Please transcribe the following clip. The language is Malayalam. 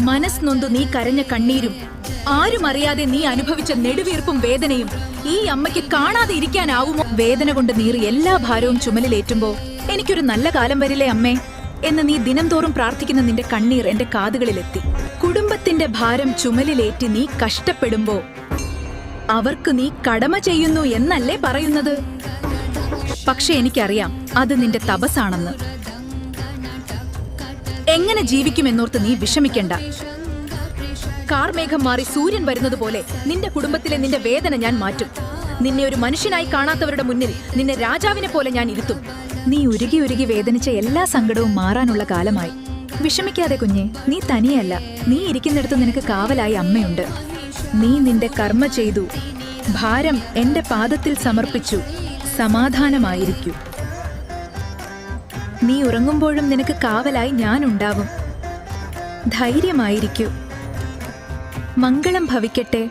മനസ് നൊന്തു നീ കരഞ്ഞ കണ്ണീരും ആരും അറിയാതെ നീ അനുഭവിച്ച നെടുവീർപ്പും വേദനയും ഈ അമ്മയ്ക്ക് കാണാതെ ഇരിക്കാനാവുമോ? വേദന കൊണ്ട് നീറി എല്ലാ ഭാരവും ചുമലിലേറ്റുമ്പോ എനിക്കൊരു നല്ല കാലം വരില്ലേ അമ്മേ എന്ന് നീ ദിനം തോറും പ്രാർത്ഥിക്കുന്ന നിന്റെ കണ്ണീർ എന്റെ കാതുകളിലെത്തി. കുടുംബത്തിന്റെ ഭാരം ചുമലിലേറ്റി നീ കഷ്ടപ്പെടുമ്പോ അവർക്ക് നീ കടമ ചെയ്യുന്നു എന്നല്ലേ പറയുന്നത്? പക്ഷെ എനിക്കറിയാം അത് നിന്റെ തപസ്സാണെന്ന്. എങ്ങനെ ജീവിക്കുമെന്നോർത്ത് നീ വിഷമിക്കണ്ട. കാർമേഘം മാറി സൂര്യൻ വരുന്നത് പോലെ നിന്റെ കുടുംബത്തിലെ നിന്റെ വേദന ഞാൻ മാറ്റും. നിന്നെ ഒരു മനുഷ്യനായി കാണാത്തവരുടെ മുന്നിൽ നിന്നെ രാജാവിനെ പോലെ ഞാൻ ഇരുത്തും. നീ ഉരുകി ഉരുകി വേദനിച്ച എല്ലാ സങ്കടവും മാറാനുള്ള കാലമായി. വിഷമിക്കാതെ കുഞ്ഞെ, നീ തനിയല്ല. നീ ഇരിക്കുന്നിടത്ത് നിനക്ക് കാവലായി അമ്മയുണ്ട്. നീ നിന്റെ കർമ്മ ചെയ്തു, ഭാരം എന്റെ പാദത്തിൽ സമർപ്പിച്ചു. സമാധാനമായിരിക്കൂ. നീ ഉറങ്ങുമ്പോഴും നിനക്ക് കാവലായി ഞാനുണ്ടാവും. ധൈര്യമായിരിക്കൂ. മംഗളം ഭവിക്കട്ടെ.